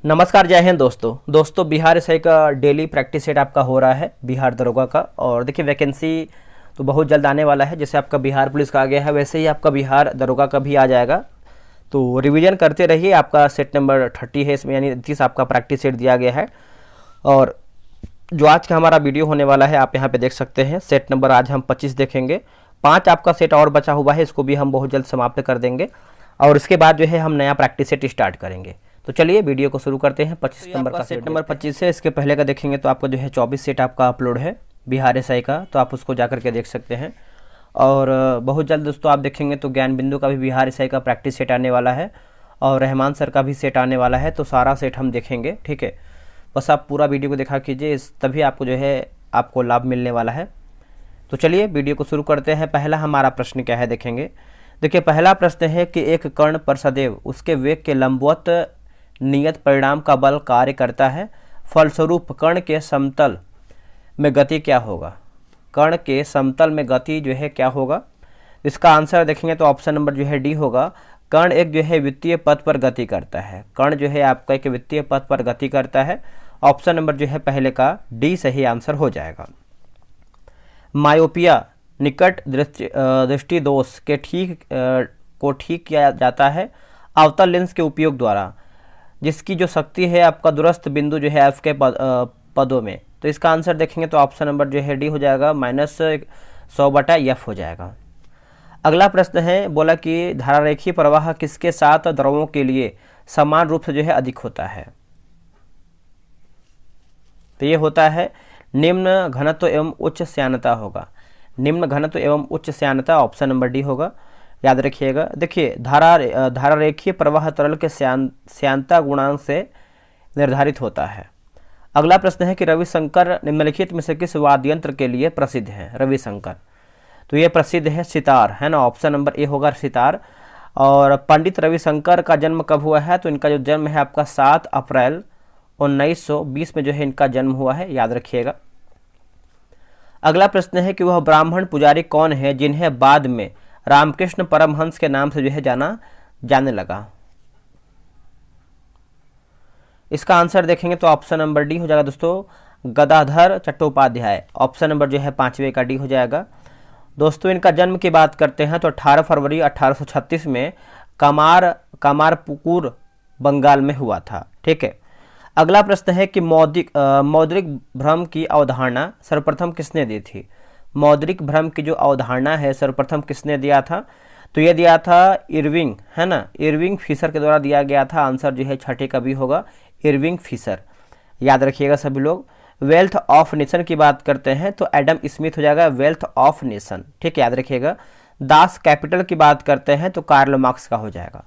नमस्कार, जय हिंद दोस्तों बिहार एसआई का डेली प्रैक्टिस सेट आपका हो रहा है बिहार दरोगा का। और देखिए वैकेंसी तो बहुत जल्द आने वाला है। जैसे आपका बिहार पुलिस का आ गया है वैसे ही आपका बिहार दरोगा का भी आ जाएगा। तो रिवीजन करते रहिए। आपका सेट नंबर 30 है इसमें, यानी 30 आपका प्रैक्टिस सेट दिया गया है। और जो आज का हमारा वीडियो होने वाला है आप यहाँ पे देख सकते हैं। सेट नंबर आज हम 25 देखेंगे। 5 आपका सेट और बचा हुआ है, इसको भी हम बहुत जल्द समाप्त कर देंगे। और इसके बाद जो है हम नया प्रैक्टिस सेट स्टार्ट करेंगे। तो चलिए वीडियो को शुरू करते हैं। 25 नंबर का सेट नंबर 25 है। इसके पहले का देखेंगे तो आपको जो है 24 सेट आपका अपलोड है बिहार एसआई का, तो आप उसको जा करके देख सकते हैं। और बहुत जल्द दोस्तों आप देखेंगे तो ज्ञान बिंदु का भी बिहार एसआई का प्रैक्टिस सेट आने वाला है और रहमान सर का भी सेट आने वाला है। तो सारा सेट हम देखेंगे, ठीक है। बस आप पूरा वीडियो को देखा कीजिए, तभी आपको जो है आपको लाभ मिलने वाला है। तो चलिए वीडियो को शुरू करते हैं। पहला हमारा प्रश्न क्या है देखेंगे। देखिए पहला प्रश्न है कि एक कण पर सदैव उसके वेग के लंबवत नियत परिणाम का बल कार्य करता है, फलस्वरूप कण के समतल में गति क्या होगा। कण के समतल में गति जो है क्या होगा। इसका आंसर देखेंगे तो ऑप्शन नंबर जो है डी होगा। कण एक जो है वित्तीय पथ पर गति करता है। कण जो है आपका एक वित्तीय पथ पर गति करता है। ऑप्शन नंबर जो है पहले का डी सही आंसर हो जाएगा। मायोपिया निकट दृष्टि दोष के ठीक किया जाता है अवतल लेंस के उपयोग द्वारा, जिसकी जो शक्ति है आपका दुरस्थ बिंदु जो है एफ के पदों में। तो इसका आंसर देखेंगे तो ऑप्शन नंबर जो है डी हो जाएगा, -100/f हो जाएगा। अगला प्रश्न है, बोला कि धारारेखीय प्रवाह किसके साथ द्रवों के लिए समान रूप से जो है अधिक होता है। तो ये होता है निम्न घनत्व एवं उच्च श्यानता होगा। निम्न घनत्व एवं उच्च श्यानता ऑप्शन नंबर डी होगा, याद रखिएगा। देखिए धारारेखीय प्रवाह तरल के श्यानता गुणांक से निर्धारित होता है। अगला प्रश्न है कि रविशंकर निम्नलिखित में से किस वाद्य यंत्र के लिए प्रसिद्ध है। रविशंकर तो ये प्रसिद्ध है सितार, है ना। ऑप्शन नंबर ए होगा सितार। और पंडित रविशंकर का जन्म कब हुआ है, तो इनका जो जन्म है आपका 7 अप्रैल 1920 में जो है इनका जन्म हुआ है, याद रखिएगा। अगला प्रश्न है कि वह ब्राह्मण पुजारी कौन है जिन्हें बाद में रामकृष्ण परमहंस के नाम से जो है जाने लगा। इसका आंसर देखेंगे तो ऑप्शन नंबर डी हो जाएगा दोस्तों, गदाधर चट्टोपाध्याय। ऑप्शन नंबर जो है 5वें का डी हो जाएगा। दोस्तों इनका जन्म की बात करते हैं तो 18 फरवरी 1836 में कामारपुकुर बंगाल में हुआ था, ठीक है। अगला प्रश्न है कि मौद्रिक भ्रम की अवधारणा सर्वप्रथम किसने दी थी। मौद्रिक भ्रम की जो अवधारणा है सर्वप्रथम किसने दिया था, तो ये दिया था इरविंग, है ना। इरविंग फिशर के द्वारा दिया गया था। आंसर जो है छठे का भी होगा, इरविंग फिशर, याद रखिएगा सभी लोग। वेल्थ ऑफ नेशन की बात करते हैं तो एडम स्मिथ हो जाएगा, वेल्थ ऑफ नेशन, ठीक है, याद रखिएगा। दास कैपिटल की बात करते हैं तो कार्ल मार्क्स का हो जाएगा।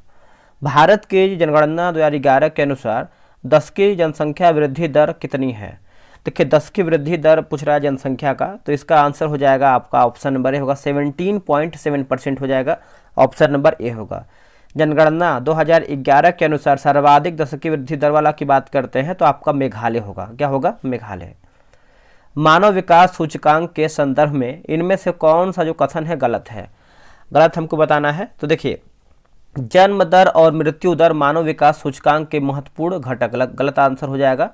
भारत की जनगणना 2011 के अनुसार 10 की जनसंख्या वृद्धि दर कितनी है। देखिए 10 की वृद्धि दर पूछ रहा है जनसंख्या का, तो इसका आंसर हो जाएगा आपका ऑप्शन नंबर ए होगा, 17.7% हो जाएगा। ऑप्शन नंबर ए होगा। जनगणना 2011 के अनुसार सर्वाधिक 10 की वृद्धि दर वाला की बात करते हैं तो आपका मेघालय होगा। क्या होगा, मेघालय। मानव विकास सूचकांक के संदर्भ में इनमें से कौन सा जो कथन है गलत है। गलत हमको बताना है। तो देखिए जन्म दर और मृत्यु दर मानव विकास सूचकांक के महत्वपूर्ण घटक, गलत आंसर हो जाएगा,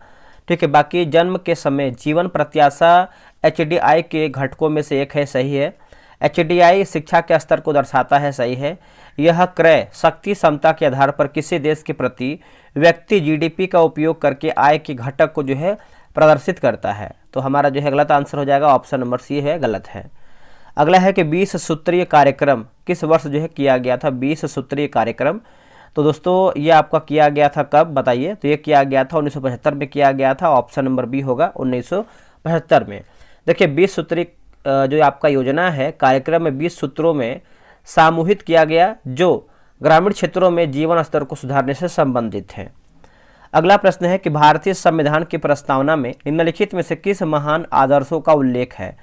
ठीक है। बाकी जन्म के समय जीवन प्रत्याशा HDI के घटकों में से एक है, सही है। HDI शिक्षा के स्तर को दर्शाता है, सही है। यह क्रय शक्ति क्षमता के आधार पर किसी देश के प्रति व्यक्ति GDP का उपयोग करके आय के घटक को जो है प्रदर्शित करता है। तो हमारा जो है गलत आंसर हो जाएगा, ऑप्शन नंबर सी है, गलत है। अगला है कि 20 सूत्रीय कार्यक्रम किस वर्ष जो है किया गया था। 20 सूत्रीय कार्यक्रम तो दोस्तों ये आपका किया गया था कब बताइए। तो ये किया गया था 1975 में किया गया था। ऑप्शन नंबर बी होगा 1975 में। देखिए 20 सूत्री जो आपका योजना है कार्यक्रम में 20 सूत्रों में सामूहित किया गया जो ग्रामीण क्षेत्रों में जीवन स्तर को सुधारने से संबंधित है। अगला प्रश्न है कि भारतीय संविधान की प्रस्तावना में निम्नलिखित में से किस महान आदर्शों का उल्लेख है।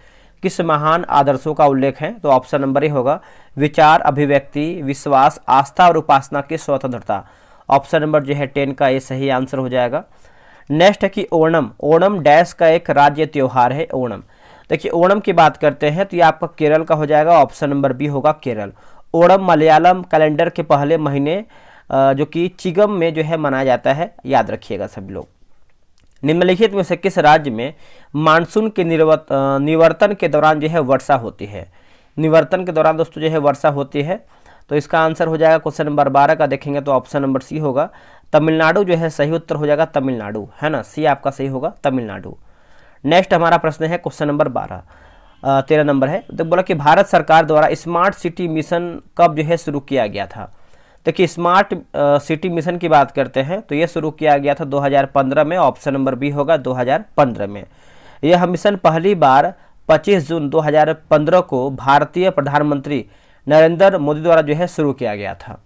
किस महान आदर्शों का उल्लेख है, तो ऑप्शन नंबर ए होगा, विचार, अभिव्यक्ति, विश्वास, आस्था और उपासना की स्वतंत्रता। ऑप्शन नंबर जो है 10 का ये सही आंसर हो जाएगा। नेक्स्ट है कि ओणम डैश का एक राज्य त्योहार है। ओणम, देखिए ओणम की बात करते हैं तो ये आपका केरल का हो जाएगा। ऑप्शन नंबर बी होगा, केरल। ओणम मलयालम कैलेंडर के पहले महीने जो कि चिगम में जो है मनाया जाता है, याद रखिएगा सभी लोग। निम्नलिखित में से किस राज्य में मानसून के निवर्तन के दौरान जो है वर्षा होती है? निवर्तन के दौरान दोस्तों जो है वर्षा होती है, तो इसका आंसर हो जाएगा क्वेश्चन नंबर 12 का देखेंगे तो ऑप्शन नंबर सी होगा, तमिलनाडु जो है सही उत्तर हो जाएगा, तमिलनाडु, है ना, सी आपका सही होगा, तमिलनाडु। नेक्स्ट हमारा प्रश्न है क्वेश्चन नंबर 13 नंबर है, तो बोला कि भारत सरकार द्वारा स्मार्ट सिटी मिशन कब जो है शुरू किया गया था? देखिए स्मार्ट सिटी मिशन की बात करते हैं तो ये शुरू किया गया था 2015 में, ऑप्शन नंबर बी होगा 2015 में। यह मिशन पहली बार 25 जून 2015 को भारतीय प्रधानमंत्री नरेंद्र मोदी द्वारा जो है शुरू किया गया था।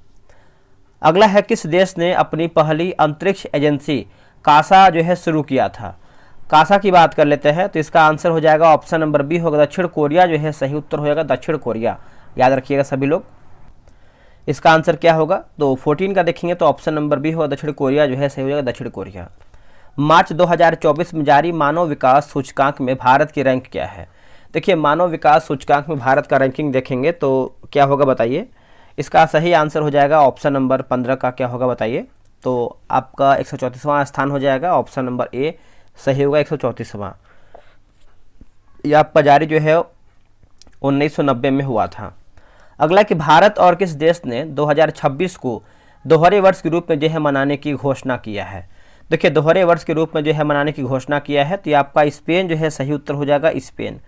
अगला है किस देश ने अपनी पहली अंतरिक्ष एजेंसी कासा जो है शुरू किया था? कासा की बात कर लेते हैं तो इसका आंसर हो जाएगा ऑप्शन नंबर बी होगा, दक्षिण कोरिया जो है सही उत्तर हो जाएगा, दक्षिण कोरिया, याद रखिएगा सभी लोग। इसका आंसर क्या होगा? तो 14 का देखेंगे तो ऑप्शन नंबर बी होगा, दक्षिण कोरिया जो है सही हो जाएगा, दक्षिण कोरिया। मार्च 2024 में जारी मानव विकास सूचकांक में भारत की रैंक क्या है? देखिए मानव विकास सूचकांक में भारत का रैंकिंग देखेंगे तो क्या होगा बताइए? इसका सही आंसर हो जाएगा ऑप्शन नंबर 15 का, क्या होगा बताइए? तो आपका 134वां स्थान हो जाएगा, ऑप्शन नंबर ए सही होगा, 134वां। यह आपका जारी जो है 1990 में हुआ था। अगला कि भारत और किस देश ने 2026 को दोहरे वर्ष के रूप में जो है मनाने की घोषणा किया है? देखिए दोहरे वर्ष के रूप में जो है मनाने की घोषणा किया है तो ये आपका स्पेन जो है सही उत्तर हो जाएगा, स्पेन,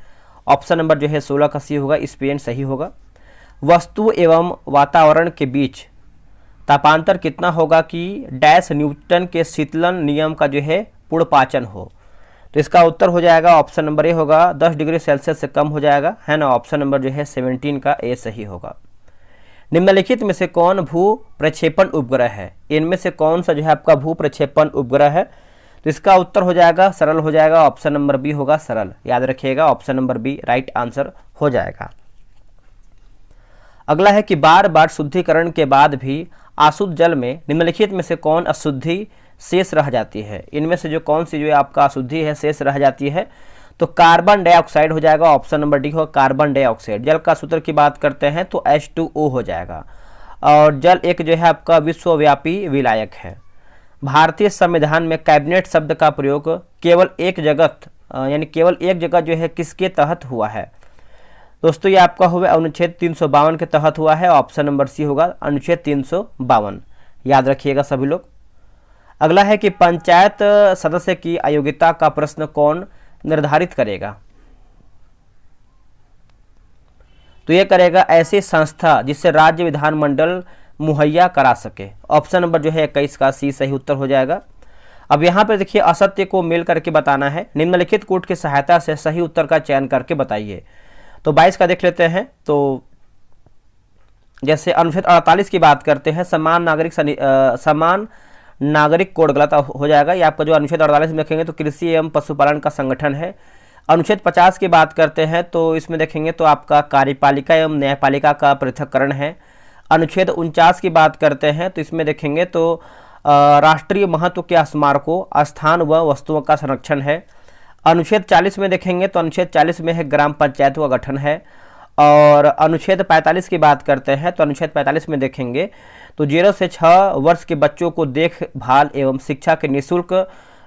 ऑप्शन नंबर जो है 16 का सी होगा, स्पेन सही होगा। वस्तु एवं वातावरण के बीच तापांतर कितना होगा कि डैश न्यूटन के शीतलन नियम का जो है पूर्णपाचन हो? तो इसका उत्तर हो जाएगा ऑप्शन नंबर ए होगा, 10 डिग्री सेल्सियस से कम हो जाएगा, है ना, ऑप्शन नंबर जो है 17 का ए सही होगा। निम्नलिखित में से कौन भू प्रक्षेपण उपग्रह है? इनमें से कौन सा जो है आपका भू प्रक्षेपण उपग्रह है? तो इसका उत्तर हो जाएगा सरल हो जाएगा, ऑप्शन नंबर बी होगा, सरल, याद रखिएगा, option number B right answer हो जाएगा। अगला है कि बार बार शुद्धिकरण के बाद भी अशुद्ध जल में निम्नलिखित में से कौन अशुद्धि शेष रह जाती है? इनमें से जो कौन सी जो है आपका अशुद्धि है शेष रह जाती है? तो कार्बन डाइऑक्साइड हो जाएगा, ऑप्शन नंबर डी हो, कार्बन डाइऑक्साइड। जल का सूत्र की बात करते हैं तो H2O हो जाएगा, और जल एक जो है आपका विश्वव्यापी विलायक है। भारतीय संविधान में कैबिनेट शब्द का प्रयोग केवल एक जगह जो है किसके तहत हुआ है? दोस्तों ये आपका हुआ अनुच्छेद 352 के तहत हुआ है, ऑप्शन नंबर सी होगा, अनुच्छेद 352, याद रखिएगा सभी लोग। अगला है कि पंचायत सदस्य की अयोग्यता का प्रश्न कौन निर्धारित करेगा? तो ये करेगा ऐसी संस्था जिससे राज्य विधानमंडल मुहैया करा सके, ऑप्शन नंबर जो है 21 का सी सही उत्तर हो जाएगा। अब यहाँ पे देखिए असत्य को मेल करके बताना है, निम्नलिखित कूट की सहायता से सही उत्तर का चयन करके बताइए। तो 22 का देख लेते हैं, तो जैसे अनुच्छेद 48 की बात करते हैं, समान नागरिक कोड गलत हो जाएगा, ये आपका जो अनुच्छेद 48 में देखेंगे तो कृषि एवं पशुपालन का संगठन है। अनुच्छेद 50 की बात करते हैं तो इसमें देखेंगे तो आपका कार्यपालिका एवं न्यायपालिका का पृथक्करण है। अनुच्छेद 49 की बात करते हैं तो इसमें देखेंगे तो राष्ट्रीय महत्व के स्मारकों, स्थान व वस्तुओं का संरक्षण है। अनुच्छेद 40 में देखेंगे तो अनुच्छेद 40 में है ग्राम पंचायतों का गठन है। और अनुच्छेद 45 की बात करते हैं तो अनुच्छेद 45 में देखेंगे तो 0 से 6 वर्ष के बच्चों को देखभाल एवं शिक्षा के निःशुल्क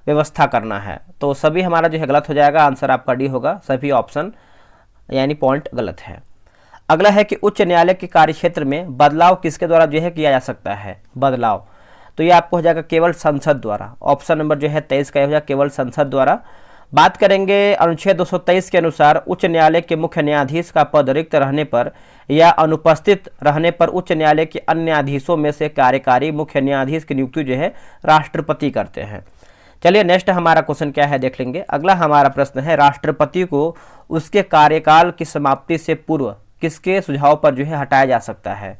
व्यवस्था करना है। तो सभी हमारा जो है गलत हो जाएगा, आंसर आपका डी होगा, सभी ऑप्शन यानी पॉइंट गलत है। अगला है कि उच्च न्यायालय के कार्यक्षेत्र में बदलाव किसके द्वारा जो है किया जा सकता है? बदलाव तो ये आपको हो जाएगा केवल संसद द्वारा, ऑप्शन नंबर जो है 23 का हो जाएगा, केवल संसद द्वारा। बात करेंगे अनुच्छेद 223 के अनुसार उच्च न्यायालय के मुख्य न्यायाधीश का पद रिक्त रहने पर या अनुपस्थित रहने पर उच्च न्यायालय के अन्य न्यायाधीशों में से कार्यकारी मुख्य न्यायाधीश की नियुक्ति जो है राष्ट्रपति करते हैं। चलिए नेक्स्ट हमारा क्वेश्चन क्या है देख लेंगे। अगला हमारा प्रश्न है, राष्ट्रपति को उसके कार्यकाल की समाप्ति से पूर्व किसके सुझाव पर जो है हटाया जा सकता है?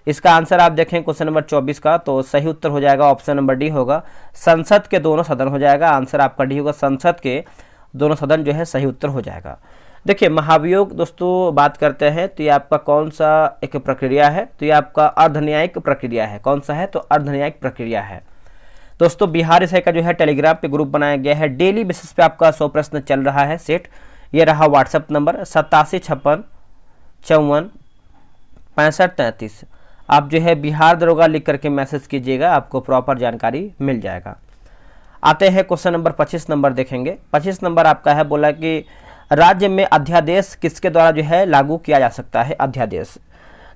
इसका आंसर आप देखें क्वेश्चन नंबर 24 का, तो सही उत्तर हो जाएगा ऑप्शन नंबर डी होगा, संसद के दोनों सदन हो जाएगा, आंसर आपका डी होगा, संसद के दोनों सदन जो है सही उत्तर हो जाएगा। देखिए महाभियोग दोस्तों बात करते हैं तो ये आपका कौन सा एक प्रक्रिया है? तो ये आपका अर्धन्यायिक प्रक्रिया है। कौन सा है? तो अर्धन्यायिक प्रक्रिया है। दोस्तों बिहार इसाई का जो है टेलीग्राम पे ग्रुप बनाया गया है, डेली बेसिस पे आपका 100 प्रश्न चल रहा है सेट। ये रहा व्हाट्सएप नंबर 8756546533। आप जो है बिहार दरोगा लिख करके मैसेज कीजिएगा, आपको प्रॉपर जानकारी मिल जाएगा। आते हैं क्वेश्चन नंबर 25 नंबर देखेंगे। 25 नंबर आपका है, बोला कि राज्य में अध्यादेश किसके द्वारा जो है लागू किया जा सकता है। अध्यादेश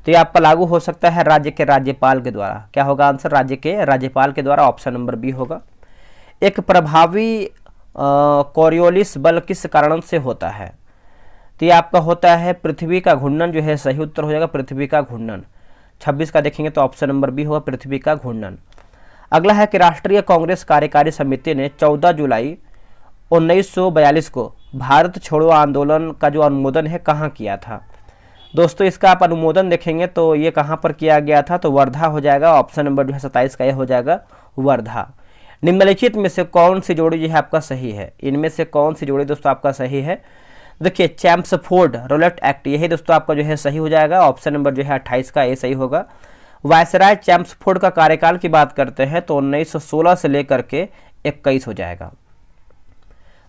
तो ये आपका लागू हो सकता है राज्य के राज्यपाल के द्वारा। क्या होगा आंसर? राज्य के राज्यपाल के द्वारा, ऑप्शन नंबर बी होगा। एक प्रभावी कोरियोलिस बल किस कारण से होता है? तो ये आपका होता है पृथ्वी का घूर्णन, जो है सही उत्तर हो जाएगा पृथ्वी का घूर्णन। 26 का देखेंगे तो ऑप्शन नंबर बी होगा पृथ्वी का घूर्णन। अगला है कि राष्ट्रीय कांग्रेस कार्यकारी समिति ने 14 जुलाई 1942 को भारत छोड़ो आंदोलन का जो अनुमोदन है कहाँ किया था? दोस्तों इसका आप अनुमोदन देखेंगे तो ये कहाँ पर किया गया था, तो वर्धा हो जाएगा। ऑप्शन नंबर जो है 27 का ये हो जाएगा वर्धा। निम्नलिखित में से कौन सी जोड़ी जो है आपका सही है? इनमें से कौन सी जोड़ी दोस्तों आपका सही है? देखिए चैम्सफोर्ड रोलेट एक्ट, यही दोस्तों आपका जो है सही हो जाएगा। ऑप्शन नंबर जो है 28 का ये सही होगा। वायसराय चैम्सफोर्ड का कार्यकाल की बात करते हैं तो 1916 से लेकर के 21 हो जाएगा।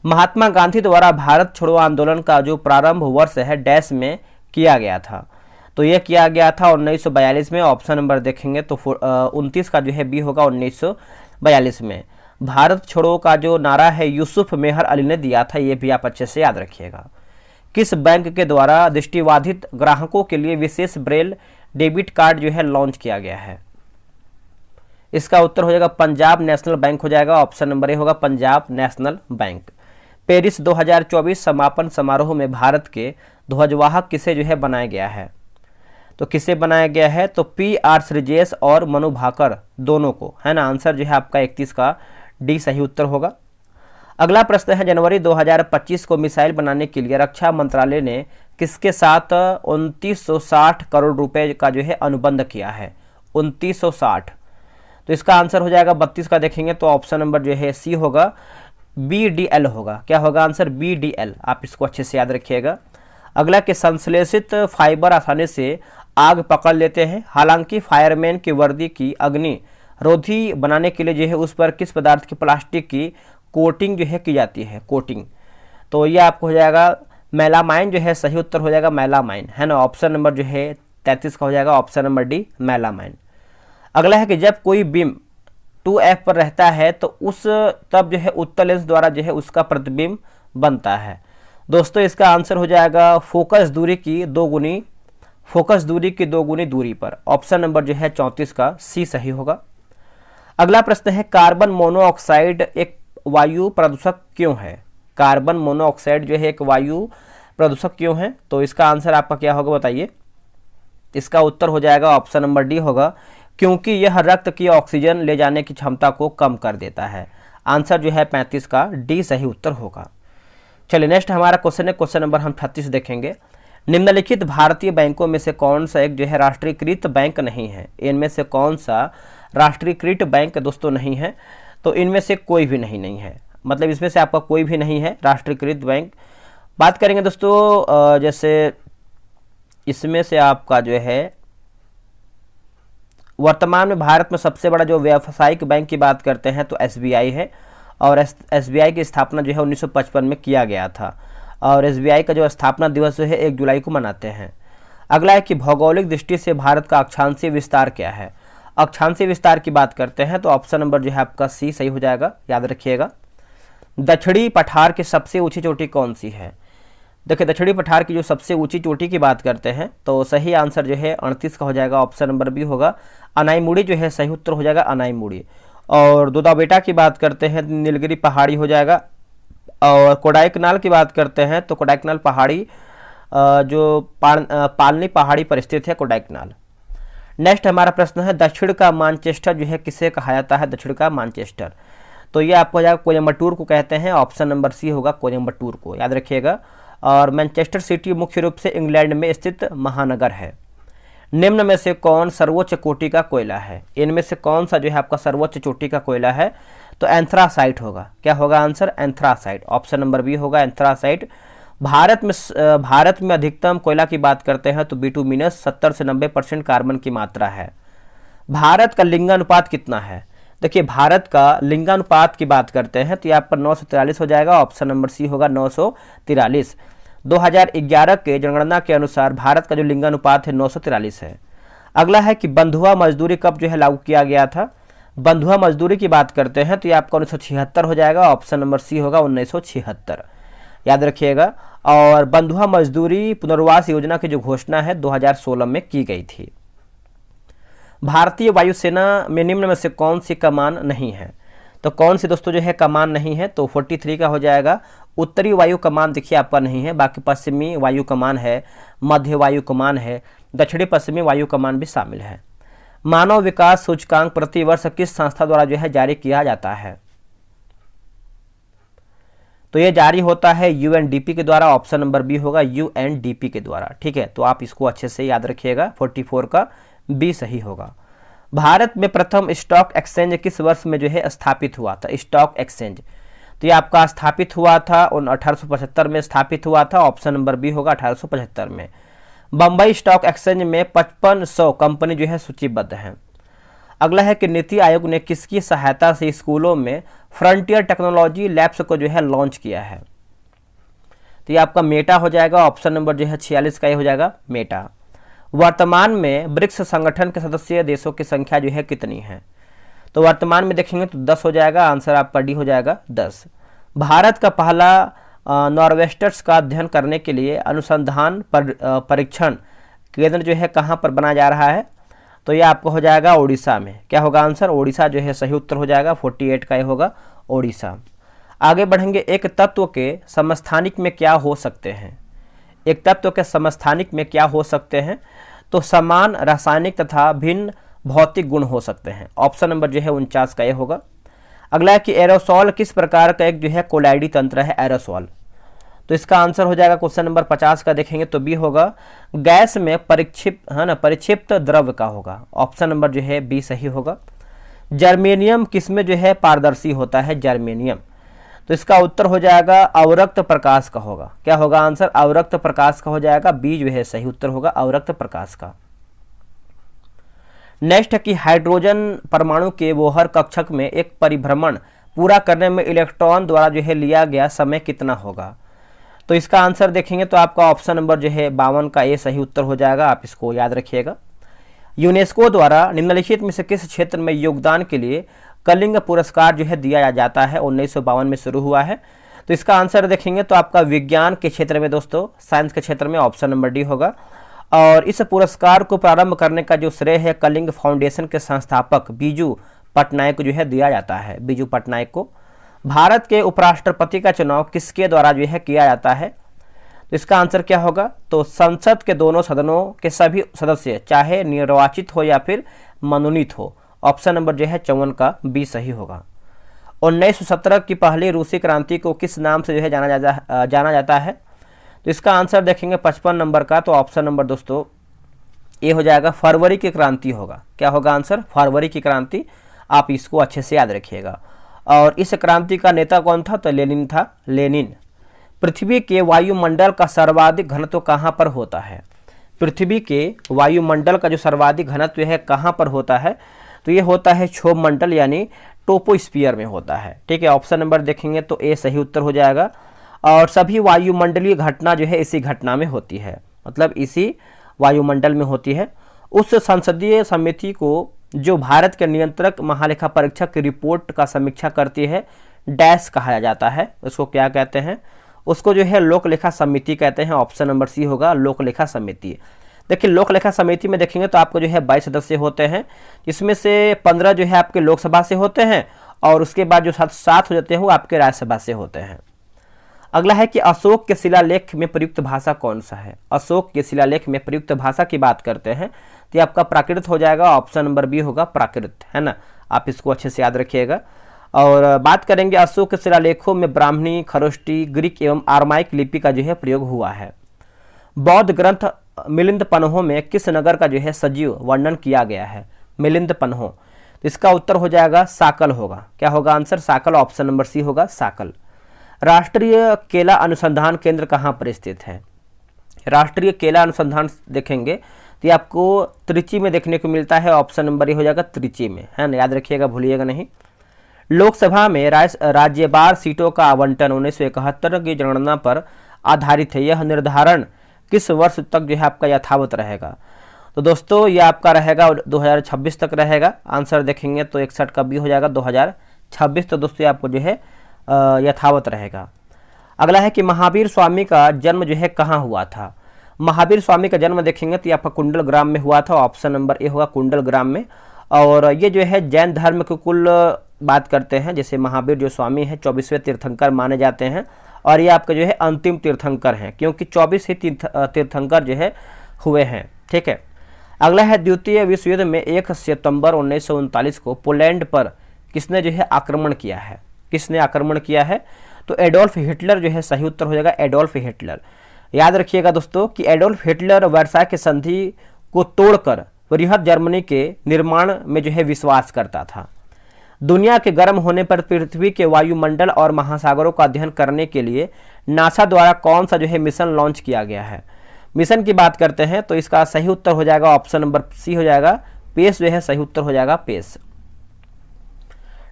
महात्मा गांधी द्वारा भारत छोड़ो आंदोलन का जो प्रारंभ वर्ष है डैश में किया गया था, तो यह किया गया था 1942 में। ऑप्शन नंबर देखेंगे तो 29 का जो है बी होगा 1942 में। भारत छोड़ो का जो नारा है यूसुफ मेहर अली ने दिया था, ये भी आप अच्छे से याद रखिएगा। किस बैंक के द्वारा दृष्टिबाधित ग्राहकों के लिए विशेष ब्रेल डेबिट कार्ड जो है लॉन्च किया गया है? इसका उत्तर हो जाएगा पंजाब नेशनल बैंक हो जाएगा। ऑप्शन नंबर ए होगा पंजाब नेशनल बैंक। पेरिस 2024 समापन समारोह में भारत के ध्वजवाहक किसे जो है बनाया गया है? तो किसे बनाया गया है? तो PR श्रीजेश और मनु भाकर दोनों को, है ना। आंसर जो है आपका 31 का डी सही उत्तर होगा। अगला प्रश्न है, जनवरी 2025 को मिसाइल बनाने के लिए रक्षा मंत्रालय ने किसके साथ 2960 करोड़ रुपए का जो है अनुबंध किया है? 2960, तो इसका आंसर हो जाएगा 32 का देखेंगे तो ऑप्शन नंबर जो है सी होगा, BDL होगा। क्या होगा आंसर? BDL। आप इसको अच्छे से याद रखिएगा। अगला के संश्लेषित फाइबर आसानी से आग पकड़ लेते हैं, हालांकि फायरमैन की वर्दी की अग्नि रोधी बनाने के लिए जो है उस पर किस पदार्थ की प्लास्टिक की कोटिंग जो है की जाती है? कोटिंग, तो ये आपको हो जाएगा मेलामाइन, जो है सही उत्तर हो जाएगा मेलामाइन, है ना। ऑप्शन नंबर जो है 33 का हो जाएगा, ऑप्शन नंबर डी मेलामाइन। अगला है कि जब कोई बीम 2F पर रहता है तो उस तब जो है उत्तल लेंस द्वारा जो है उसका प्रतिबिंब बनता है। दोस्तों इसका आंसर हो जाएगा फोकस दूरी की दो गुनी दूरी पर। ऑप्शन नंबर जो है 34 का सी सही होगा। अगला प्रश्न है, कार्बन मोनोऑक्साइड एक वायु प्रदूषक क्यों है? कार्बन मोनोऑक्साइड जो है एक वायु प्रदूषक क्यों है? तो इसका आंसर आपका क्या होगा बताइए? इसका उत्तर हो जाएगा ऑप्शन नंबर डी होगा, क्योंकि यह रक्त की ऑक्सीजन ले जाने की क्षमता को कम कर देता है। आंसर जो है 35 का डी सही उत्तर होगा। चलिए नेक्स्ट हमारा क्वेश्चन है, क्वेश्चन नंबर हम 36 देखेंगे। निम्नलिखित भारतीय बैंकों में से कौन सा एक जो है राष्ट्रीयकृत बैंक नहीं है? इनमें से कौन सा राष्ट्रीयकृत बैंक दोस्तों नहीं है? तो इनमें से कोई भी नहीं है, मतलब इसमें से आपका कोई भी नहीं है राष्ट्रीयकृत बैंक। बात करेंगे दोस्तों जैसे इसमें से आपका जो है वर्तमान में भारत में सबसे बड़ा जो व्यावसायिक बैंक की बात करते हैं तो SBI है, और SBI की स्थापना जो है 1955 में किया गया था, और SBI का जो स्थापना दिवस जो है 1 जुलाई को मनाते हैं। अगला है कि भौगोलिक दृष्टि से भारत का अक्षांशीय विस्तार क्या है? अक्षांशीय विस्तार की बात करते हैं तो ऑप्शन नंबर जो है आपका सी सही हो जाएगा, याद रखिएगा। दक्षिणी पठार की सबसे ऊंची चोटी कौन सी है? देखिए दक्षिणी पठार की जो सबसे ऊंची चोटी की बात करते हैं तो सही आंसर जो है 38 का हो जाएगा, ऑप्शन नंबर बी होगा अनाईमुड़ी, जो है सही उत्तर हो जाएगा अनाईमुड़ी। और दोदाबेटा की बात करते हैं नीलगिरी पहाड़ी हो जाएगा, और कोडाईकनाल की बात करते हैं तो कोडाईकनाल पहाड़ी जो पालनी पहाड़ी पर स्थित है कोडाईकनाल। नेक्स्ट हमारा प्रश्न है, दक्षिण का मानचेस्टर जो है किसे कहा जाता है? दक्षिण का मानचेस्टर, तो ये आपको हो जाएगा कोयम्बटूर को कहते हैं, ऑप्शन नंबर सी होगा कोयम्बटूर को, याद रखिएगा। और मैनचेस्टर सिटी मुख्य रूप से इंग्लैंड में स्थित महानगर है। निम्न में से कौन सर्वोच्च कोटि का कोयला है? इनमें से कौन सा जो है आपका सर्वोच्च चोटी का कोयला है? तो एंथ्रासाइट होगा। क्या होगा answer? Anthracite, option number B होगा एंथ्रासाइट। भारत में अधिकतम कोयला की बात करते हैं तो बिटुमिनस 70 से 90% कार्बन की मात्रा है। भारत का लिंगानुपात कितना है? देखिए भारत का लिंगानुपात की बात करते हैं तो यहाँ पर 943 हो जाएगा, ऑप्शन नंबर सी होगा 943। 2011 के जनगणना के अनुसार भारत का जो लिंगानुपात है 943 है। अगला है कि बंधुआ मजदूरी कब जो है लागू किया गया था। बंधुआ मजदूरी की बात करते हैं तो ये आपका 1976 हो जाएगा, ऑप्शन नंबर सी होगा 1976, याद रखिएगा। और बंधुआ मजदूरी पुनर्वास योजना की जो घोषणा है 2016 में की गई थी। भारतीय वायुसेना में निम्न में से कौन सी कमान नहीं है, तो कौन सी दोस्तों जो है कमान नहीं है, तो 43 का हो जाएगा। उत्तरी वायु कमान देखिए आपका नहीं है, बाकी पश्चिमी वायु कमान है, मध्य वायु कमान है, दक्षिणी पश्चिमी वायु कमान भी शामिल है। मानव विकास सूचकांक प्रतिवर्ष किस संस्था द्वारा जो है जारी किया जाता है, तो ये जारी होता है यूएनडीपी के द्वारा, ऑप्शन नंबर बी होगा यूएनडीपी के द्वारा, ठीक है। तो आप इसको अच्छे से याद रखिएगा, 44 का बी सही होगा। भारत में प्रथम स्टॉक एक्सचेंज किस वर्ष में जो है स्थापित हुआ था, स्टॉक एक्सचेंज, तो ये आपका स्थापित हुआ था 1875 में स्थापित हुआ था, ऑप्शन नंबर बी होगा 1875 में। बम्बई स्टॉक एक्सचेंज में 5500 कंपनी जो है सूचीबद्ध हैं। अगला है कि नीति आयोग ने किसकी सहायता से स्कूलों में फ्रंटियर टेक्नोलॉजी लैब्स को जो है लॉन्च किया है, तो ये आपका मेटा हो जाएगा, ऑप्शन नंबर जो है 46 का ये हो जाएगा मेटा। वर्तमान में ब्रिक्स संगठन के सदस्य देशों की संख्या जो है कितनी है, तो वर्तमान में देखेंगे तो 10 हो जाएगा, आंसर आपका डी हो जाएगा 10। भारत का पहला नॉर्वेस्टर्स का अध्ययन करने के लिए अनुसंधान परीक्षण केंद्र जो है कहाँ पर बनाया जा रहा है, तो ये आपको हो जाएगा ओडिशा में। क्या होगा आंसर, ओडिशा जो है सही उत्तर हो जाएगा, 48 का ये होगा ओडिशा। आगे बढ़ेंगे, एक तत्व के समस्थानिक में क्या हो सकते हैं, एक तत्व के समस्थानिक में क्या हो सकते हैं, तो समान रासायनिक तथा भिन्न भौतिक गुण हो सकते हैं, ऑप्शन नंबर जो है 49 का ये होगा। अगला है कि एरोसॉल किस प्रकार का एक जो है कोलाइडी तंत्र है एरोसॉल, तो इसका आंसर हो जाएगा क्वेश्चन नंबर 50 का देखेंगे तो बी होगा, गैस में परिक्षिप्त है ना, परिक्षिप्त द्रव्य का होगा, ऑप्शन नंबर जो है बी सही होगा। जर्मेनियम किसमें जो है पारदर्शी होता है, जर्मेनियम, तो इसका उत्तर हो जाएगा अवरक्त प्रकाश का होगा। क्या होगा आंसर, अवरक्त प्रकाश का हो जाएगा, बी जो है सही उत्तर होगा अवरक्त प्रकाश का। नेक्स्ट है कि हाइड्रोजन परमाणु के बोहर कक्षक में एक परिभ्रमण पूरा करने में इलेक्ट्रॉन द्वारा जो है लिया गया समय कितना होगा, तो इसका आंसर देखेंगे तो आपका ऑप्शन नंबर जो है 52 का ए सही उत्तर हो जाएगा, आप इसको याद रखिएगा। यूनेस्को द्वारा निम्नलिखित में से किस क्षेत्र में योगदान के लिए कलिंग पुरस्कार जो है दिया जाता है, 1952 में शुरू हुआ है, तो इसका आंसर देखेंगे तो आपका विज्ञान के क्षेत्र में दोस्तों, साइंस के क्षेत्र में, ऑप्शन नंबर डी होगा। और इस पुरस्कार को प्रारंभ करने का जो श्रेय है कलिंग फाउंडेशन के संस्थापक बीजू पटनायक को जो है दिया जाता है, बीजू पटनायक को। भारत के उपराष्ट्रपति का चुनाव किसके द्वारा जो है किया जाता है, तो इसका आंसर क्या होगा, तो संसद के दोनों सदनों के सभी सदस्य चाहे निर्वाचित हो या फिर मनोनीत हो, ऑप्शन नंबर जो है 54 का बी सही होगा। 1917 की पहली रूसी क्रांति को किस नाम से जो है जाना जाता है, तो इसका आंसर देखेंगे 55 नंबर का, तो ऑप्शन नंबर दोस्तों ये हो जाएगा फरवरी की क्रांति होगा। क्या होगा आंसर, फरवरी की क्रांति, आप इसको अच्छे से याद रखिएगा। और इस क्रांति का नेता कौन था, तो लेनिन था, लेनिन। पृथ्वी के वायुमंडल का सर्वाधिक घनत्व कहाँ पर होता है, पृथ्वी के वायुमंडल का जो सर्वाधिक घनत्व है कहाँ पर होता है, तो ये होता है क्षोभ मंडल यानी टोपोस्फियर में होता है, ठीक है। ऑप्शन नंबर देखेंगे तो ए सही उत्तर हो जाएगा। और सभी वायुमंडलीय घटना जो है इसी घटना में होती है, मतलब इसी वायुमंडल में होती है। उस संसदीय समिति को जो भारत के नियंत्रक महालेखा परीक्षक की रिपोर्ट का समीक्षा करती है डैश कहा जाता है, उसको क्या कहते हैं, उसको जो है लोक लेखा समिति कहते हैं, ऑप्शन नंबर सी होगा लोक लेखा समिति। देखिए लोक लेखा समिति में देखेंगे तो आपको जो है 22 सदस्य होते हैं, इसमें से 15 जो है आपके लोकसभा से होते हैं और उसके बाद जो 7 हो जाते हैं वो आपके राज्यसभा से होते हैं। अगला है कि अशोक के शिलालेख में प्रयुक्त भाषा कौन सा है, अशोक के शिलालेख में प्रयुक्त भाषा की बात करते हैं तो ये आपका प्राकृत हो जाएगा, ऑप्शन नंबर बी होगा प्राकृत, है ना, आप इसको अच्छे से याद रखिएगा। और बात करेंगे अशोक के शिलालेखों में ब्राह्मणी, खरोष्टी, ग्रीक एवं आर्माइक लिपि का जो है प्रयोग हुआ है। बौद्ध ग्रंथ मिलिंद पन्हों में किस नगर का जो है सजीव वर्णन किया गया है, मिलिंद पन्हों, तो इसका उत्तर हो जाएगा साकल होगा। क्या होगा आंसर, साकल, ऑप्शन नंबर सी होगा साकल। राष्ट्रीय केला अनुसंधान केंद्र कहाँ पर स्थित है, राष्ट्रीय केला अनुसंधान देखेंगे तो ये आपको त्रिची में देखने को मिलता है, ऑप्शन नंबर ये हो जाएगा त्रिची में, है ना, याद रखिएगा, भूलिएगा नहीं। लोकसभा में राज्यवार सीटों का आवंटन 1971 की जनगणना पर आधारित है, यह निर्धारण किस वर्ष तक जो है आपका यथावत रहेगा, तो दोस्तों ये आपका रहेगा 2026 तक रहेगा। आंसर देखेंगे तो 61 का बी हो जाएगा 2026। तो दोस्तों ये आपको जो है यथावत रहेगा। अगला है कि महावीर स्वामी का जन्म जो है कहाँ हुआ था। महावीर स्वामी का जन्म देखेंगे तो ये आपका कुंडल ग्राम में हुआ था। ऑप्शन नंबर ए होगा कुंडल ग्राम में। और ये जो है जैन धर्म के कुल बात करते हैं, जैसे महावीर जो स्वामी है 24वें तीर्थंकर माने जाते हैं और ये आपके जो है अंतिम तीर्थंकर हैं, क्योंकि 24 ही तीर्थंकर जो है हुए हैं। ठीक है। अगला है द्वितीय विश्व युद्ध में 1 सितंबर 1939 को पोलैंड पर किसने जो है आक्रमण किया है। किसने आक्रमण किया है? तो एडोल्फ हिटलर जो है सही उत्तर हो जाएगा, एडोल्फ हिटलर। याद रखिएगा दोस्तों कि एडोल्फ हिटलर वर्साय की संधि को तोड़कर बृहद जर्मनी के निर्माण में जो है विश्वास करता था। दुनिया के गर्म होने पर पृथ्वी के वायुमंडल और महासागरों का अध्ययन करने के लिए नासा द्वारा कौन सा जो है मिशन लॉन्च किया गया है। मिशन की बात करते हैं तो इसका सही उत्तर हो जाएगा ऑप्शन नंबर सी हो जाएगा, पेस जो है सही उत्तर हो जाएगा, पेस।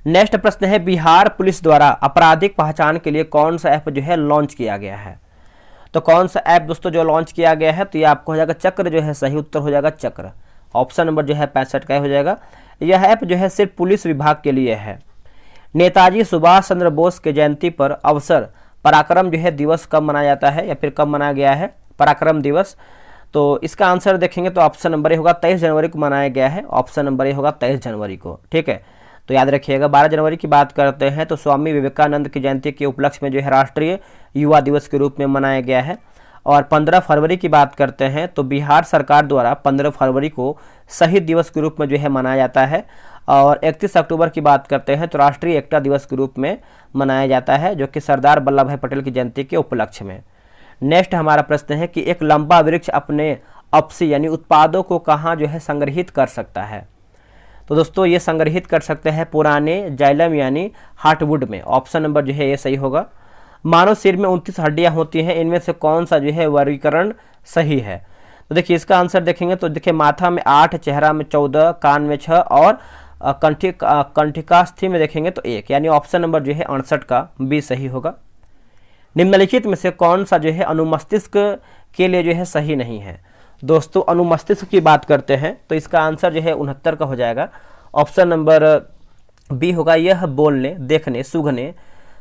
नेक्स्ट प्रश्न है बिहार पुलिस द्वारा आपराधिक पहचान के लिए कौन सा ऐप जो है लॉन्च किया गया है। तो कौन सा ऐप दोस्तों जो लॉन्च किया गया है, तो ये आपको हो जाएगा चक्र जो है सही उत्तर हो जाएगा, चक्र। ऑप्शन नंबर जो है 65 का हो जाएगा। यह ऐप जो है सिर्फ पुलिस विभाग के लिए है। नेताजी सुभाष चंद्र बोस के जयंती पर अवसर पराक्रम जो है दिवस कब मनाया जाता है या फिर कब मनाया गया है पराक्रम दिवस। तो इसका आंसर देखेंगे तो ऑप्शन नंबर ए होगा 23 जनवरी को मनाया गया है। ऑप्शन नंबर ए होगा 23 जनवरी को। ठीक है। तो याद रखिएगा। 12 जनवरी की बात करते हैं तो स्वामी विवेकानंद की जयंती के उपलक्ष्य में जो है राष्ट्रीय युवा दिवस के रूप में मनाया गया है। और 15 फरवरी की बात करते हैं तो बिहार सरकार द्वारा 15 फरवरी को शहीद दिवस के रूप में जो है मनाया जाता है। और 31 अक्टूबर की बात करते हैं तो राष्ट्रीय एकता दिवस के रूप में मनाया जाता है, जो कि सरदार वल्लभ भाई पटेल की जयंती के उपलक्ष्य में। नेक्स्ट हमारा प्रश्न है कि एक लंबा वृक्ष अपने अपसी यानी उत्पादों को कहाँ जो है संग्रहित कर सकता है। तो दोस्तों ये संग्रहित कर सकते हैं पुराने जाइलम यानी हार्टवुड में। ऑप्शन नंबर जो है ये सही होगा। मानव शरीर में 29 हड्डियां होती हैं, इनमें से कौन सा जो है वर्गीकरण सही है। तो देखिए इसका आंसर देखेंगे तो देखिए माथा में 8, चेहरा में 14, कान में 6 और कंठिकास्थि में देखेंगे तो 1, यानी ऑप्शन नंबर जो है 68 का बी सही होगा। निम्नलिखित में से कौन सा जो है अनुमस्तिष्क के लिए जो है सही नहीं है। दोस्तों अनुमस्तिष्क की बात करते हैं तो इसका आंसर जो है 69 का हो जाएगा। ऑप्शन नंबर बी होगा। यह बोलने, देखने, सूंघने,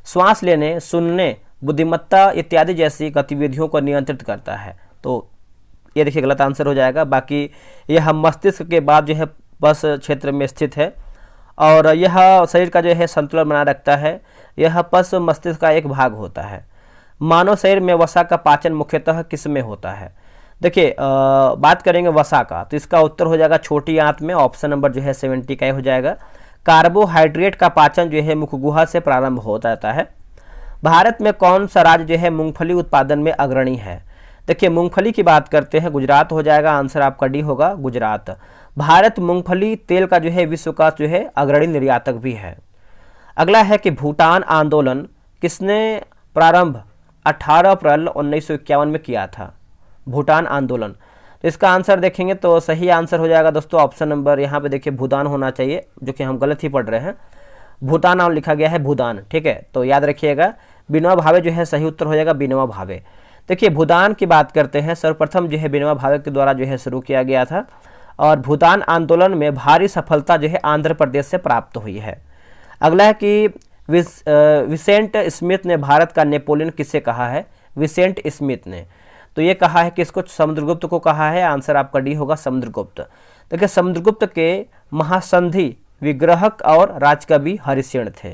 श्वास लेने, सुनने, बुद्धिमत्ता इत्यादि जैसी गतिविधियों को नियंत्रित करता है। तो ये देखिए गलत आंसर हो जाएगा। बाकी यह मस्तिष्क के बाद जो है बस क्षेत्र में स्थित है और यह शरीर का जो है संतुलन बनाए रखता है। यह पस मस्तिष्क का एक भाग होता है। मानव शरीर में वसा का पाचन मुख्यतः किस में होता है। देखिए बात करेंगे वसा का तो इसका उत्तर हो जाएगा छोटी आंत में। ऑप्शन नंबर जो है 70 का हो जाएगा। कार्बोहाइड्रेट का पाचन जो है मुख गुहा से प्रारंभ हो जाता है। भारत में कौन सा राज्य जो है मूंगफली उत्पादन में अग्रणी है। देखिए मूंगफली की बात करते हैं गुजरात हो जाएगा। आंसर आपका डी होगा, गुजरात। भारत मूंगफली तेल का जो है विश्व का जो है अग्रणी निर्यातक भी है। अगला है कि भूटान आंदोलन किसने प्रारंभ 18 अप्रैल 1951 में किया था। भूटान आंदोलन, तो इसका आंसर देखेंगे तो सही आंसर हो जाएगा दोस्तों ऑप्शन नंबर यहाँ पे देखिए भूदान होना चाहिए, जो कि हम गलत ही पढ़ रहे हैं। भूटान नाम लिखा गया है भूदान। ठीक है। तो याद रखिएगा विनोबा भावे जो है सही उत्तर हो जाएगा, विनोबा भावे। देखिए भूदान की बात करते हैं सर्वप्रथम जो है विनोबा भावे के द्वारा जो है शुरू किया गया था और भूदान आंदोलन में भारी सफलता जो है आंध्र प्रदेश से प्राप्त हुई है। अगला है कि विसेंट स्मिथ ने भारत का नेपोलियन किसे कहा है। विसेंट स्मिथ ने तो ये कहा है कि इसको समुद्रगुप्त को कहा है। आंसर आपका डी होगा, समुद्रगुप्त। देखिए समुद्रगुप्त के महासंधि विग्रहक और राजकवि हरिसेन थे।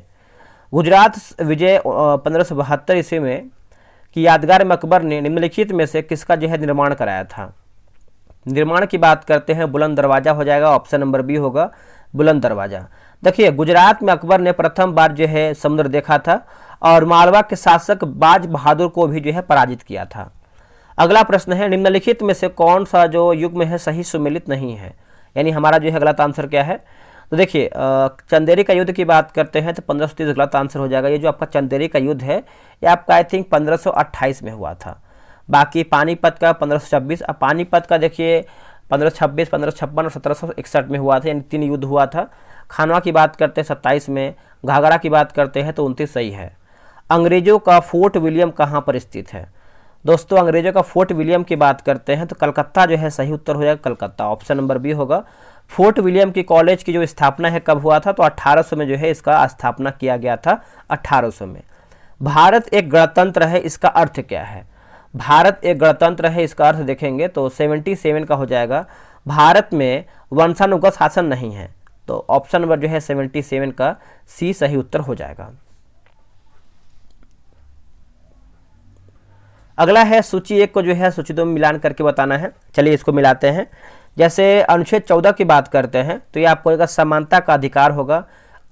गुजरात विजय 1572 ईस्वी में की यादगार में अकबर ने निम्नलिखित में से किसका जो है निर्माण कराया था। निर्माण की बात करते हैं बुलंद दरवाजा हो जाएगा। ऑप्शन नंबर बी होगा, बुलंद दरवाजा। देखिए गुजरात में अकबर ने प्रथम बार जो है समुद्र देखा था और मालवा के शासक बाज बहादुर को भी जो है पराजित किया था। अगला प्रश्न है निम्नलिखित में से कौन सा जो युग्म है सही सुमेलित नहीं है, यानी हमारा जो है गलत आंसर क्या है। तो देखिए चंदेरी का युद्ध की बात करते हैं तो 1530 गलत आंसर हो जाएगा। ये जो आपका चंदेरी का युद्ध है ये आपका आई थिंक 1528 में हुआ था। बाकी पानीपत का 1526। अब पानीपत का देखिए 1526, 1556 और 1761 में हुआ था, यानी 3 युद्ध हुआ था। खानवा की बात करते हैं 27 में। घाघरा की बात करते हैं तो 29 सही है। अंग्रेजों का फोर्ट विलियम कहाँ पर स्थित है। दोस्तों अंग्रेजों का फोर्ट विलियम की बात करते हैं तो कलकत्ता जो है सही उत्तर हो जाएगा, कलकत्ता, ऑप्शन नंबर बी होगा। फोर्ट विलियम की कॉलेज की जो स्थापना है कब हुआ था, तो 1800 में जो है इसका स्थापना किया गया था, 1800 में। भारत एक गणतंत्र है, इसका अर्थ क्या है? भारत एक गणतंत्र है, इसका अर्थ देखेंगे तो 77 का हो जाएगा। भारत में वंशानुगत शासन नहीं है, तो ऑप्शन नंबर जो है 77 का सी सही उत्तर हो जाएगा। अगला है सूची 1 को जो है सूची 2 में मिलान करके बताना है। चलिए इसको मिलाते हैं। जैसे अनुच्छेद 14 की बात करते हैं तो ये आपको एक समानता का अधिकार होगा।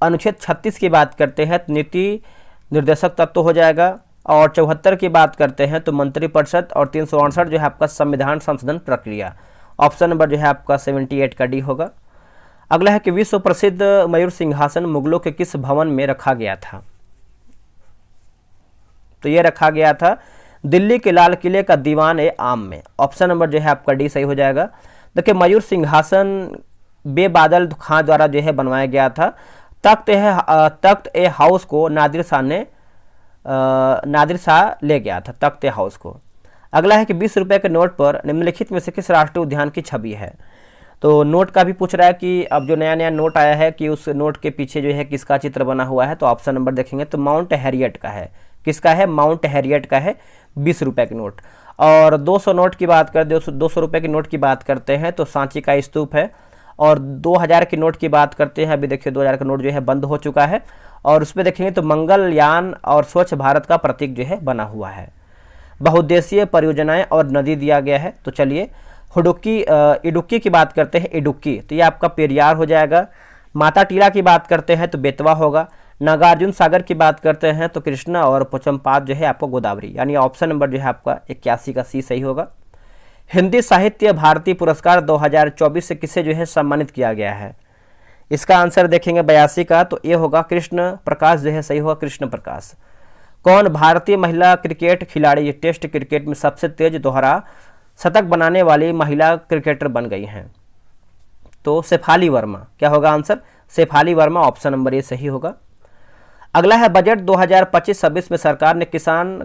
अनुच्छेद 36 की बात करते हैं तो नीति निर्देशक तत्व हो जाएगा। और 74 की बात करते हैं तो मंत्रिपरिषद। और 368 जो है आपका संविधान संशोधन प्रक्रिया। ऑप्शन नंबर जो है आपका 78 का डी होगा। अगला है कि विश्व प्रसिद्ध मयूर सिंहासन मुगलों के किस भवन में रखा गया था? तो ये रखा गया था दिल्ली के लाल किले का दीवान-ए-आम में। ऑप्शन नंबर जो है आपका डी सही हो जाएगा। देखिए मयूर सिंहासन बेबादल खां द्वारा जो है बनवाया गया था। तख्त ए हाउस को नादिर शाह ले गया था, तख्त ए हाउस को। अगला है कि 20 रुपए के नोट पर निम्नलिखित में से किस राष्ट्रीय उद्यान की छवि है? तो नोट का भी पूछ रहा है कि अब जो नया नया नोट आया है कि उस नोट के पीछे जो है किसका चित्र बना हुआ है। तो ऑप्शन नंबर देखेंगे तो माउंट हैरियट का है। किसका है? माउंट हैरियट का है 20 रुपए के नोट। और 200 नोट की बात कर 200 रुपए के नोट की बात करते हैं तो सांची का स्तूप है। और 2000 की नोट की बात करते हैं, अभी देखिए 2000 का नोट जो है बंद हो चुका है। और उसमें देखेंगे तो मंगलयान और स्वच्छ भारत का प्रतीक जो है बना हुआ है। बहुउद्देशीय परियोजनाएं और नदी दिया गया है। तो चलिए इडुक्की की बात करते हैं, इडुक्की तो ये आपका पेरियार हो जाएगा। माता टीला की बात करते हैं तो बेतवा होगा। नागार्जुन सागर की बात करते हैं तो कृष्णा। और पोचमपात जो है आपको गोदावरी, यानी ऑप्शन नंबर जो है आपका 81 का सी सही होगा। हिंदी साहित्य भारती पुरस्कार 2024 से किसे जो है सम्मानित किया गया है? इसका आंसर देखेंगे 82 का, तो ये होगा कृष्ण प्रकाश जो है सही होगा, कृष्ण प्रकाश। कौन भारतीय महिला क्रिकेट खिलाड़ी टेस्ट क्रिकेट में सबसे तेज दोहरा शतक बनाने वाली महिला क्रिकेटर बन गई हैं? तो शेफाली वर्मा। क्या होगा answer? Shafali Verma, option number A सही होगा। अगला है बजट 2025-26 में सरकार ने किसान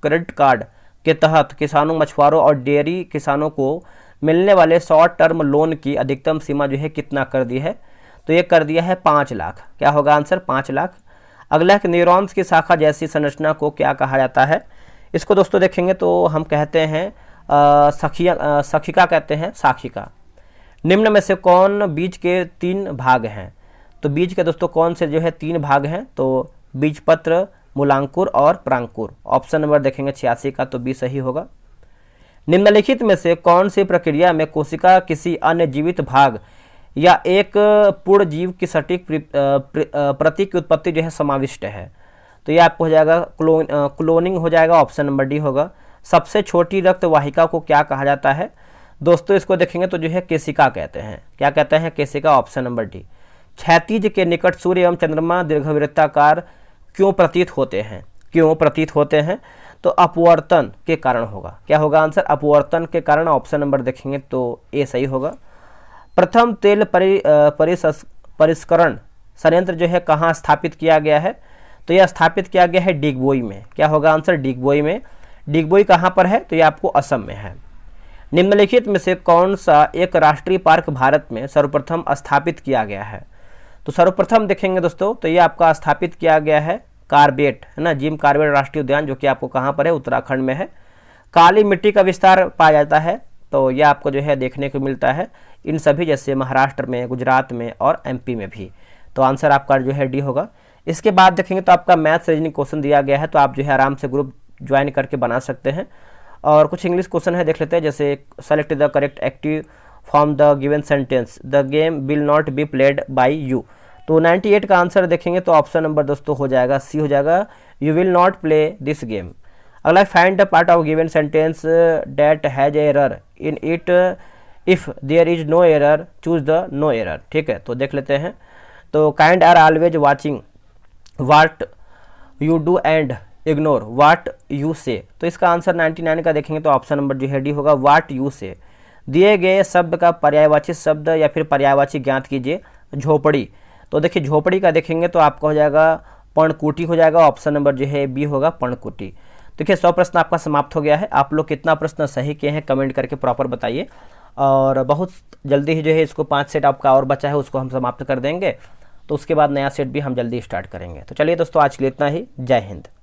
क्रेडिट कार्ड के तहत किसानों, मछुआरों और डेयरी किसानों को मिलने वाले शॉर्ट टर्म लोन की अधिकतम सीमा जो है कितना कर दी है? तो ये कर दिया है 5 लाख। क्या होगा आंसर? 5 लाख। अगला है न्यूरॉन्स की शाखा जैसी संरचना को क्या कहा जाता है? इसको दोस्तों देखेंगे तो हम कहते हैं सखिका कहते हैं, साखिका। निम्न में से कौन बीज के 3 भाग हैं? तो बीज के दोस्तों कौन से जो है 3 भाग हैं? तो बीजपत्र, मूलांकुर और परांकुर। ऑप्शन नंबर देखेंगे 86 का, तो बी सही होगा। निम्नलिखित में से कौन सी प्रक्रिया में कोशिका किसी अन्य जीवित भाग या एक पूर्ण जीव की सटीक प्रति की उत्पत्ति जो है समाविष्ट है? तो ये आपको हो जाएगा क्लोनिंग हो जाएगा, ऑप्शन नंबर डी होगा। सबसे छोटी रक्त वाहिका को क्या कहा जाता है? दोस्तों इसको देखेंगे तो जो है केशिका कहते हैं। क्या कहते हैं? केशिका, ऑप्शन नंबर डी। क्षैतिज के निकट सूर्य एवं चंद्रमा दीर्घवृत्ताकार क्यों प्रतीत होते हैं? क्यों प्रतीत होते हैं? तो अपवर्तन के कारण होगा। क्या होगा आंसर? अपवर्तन के कारण, ऑप्शन नंबर देखेंगे तो ए सही होगा। प्रथम तेल परिष्करण संयंत्र जो है कहाँ स्थापित किया गया है? तो यह स्थापित किया गया है डिगबोई में। क्या होगा आंसर? डिगबोई में। डिगबोई कहाँ पर है? तो ये आपको असम में है। निम्नलिखित में से कौन सा एक राष्ट्रीय पार्क भारत में सर्वप्रथम स्थापित किया गया है? तो सर्वप्रथम देखेंगे दोस्तों तो ये आपका स्थापित किया गया है कार्बेट, है ना, जिम कार्बेट राष्ट्रीय उद्यान, जो कि आपको कहाँ पर है? उत्तराखंड में है। काली मिट्टी का विस्तार पाया जाता है, तो ये आपको जो है देखने को मिलता है इन सभी, जैसे महाराष्ट्र में, गुजरात में और एमपी में भी। तो आंसर आपका जो है डी होगा। इसके बाद देखेंगे तो आपका मैथ्स रीजनिंग क्वेश्चन दिया गया है, तो आप जो है आराम से ग्रुप ज्वाइन करके बना सकते हैं। और कुछ इंग्लिश क्वेश्चन है, देख लेते हैं। जैसे select the correct active form the given sentence, the game will not be played by you. तो 98 का आंसर देखेंगे तो ऑप्शन नंबर दोस्तों हो जाएगा सी हो जाएगा, you will not play this game. अगला find the part of given sentence that has error in it, if there is no error choose the no error. ठीक है, तो देख लेते हैं। तो kind are always watching what you do and ignore what you say. तो इसका answer 99 का देखेंगे तो ऑप्शन नंबर जो है डी होगा, व्हाट यू से। दिए गए शब्द का पर्यायवाची शब्द या फिर पर्यायवाची ज्ञात कीजिए। झोपड़ी, तो देखिए झोपड़ी का देखेंगे तो आपका हो जाएगा पर्णकुटी हो जाएगा, ऑप्शन नंबर जो है बी होगा, पर्णकुटी। देखिए 100 प्रश्न आपका समाप्त हो गया है। आप लोग कितना प्रश्न सही किए हैं कमेंट करके प्रॉपर बताइए, और बहुत जल्दी ही जो है इसको 5 सेट आपका और बचा है उसको हम समाप्त कर देंगे, तो उसके बाद नया सेट भी हम जल्दी स्टार्ट करेंगे। तो चलिए दोस्तों, आज के लिए इतना ही। जय हिंद।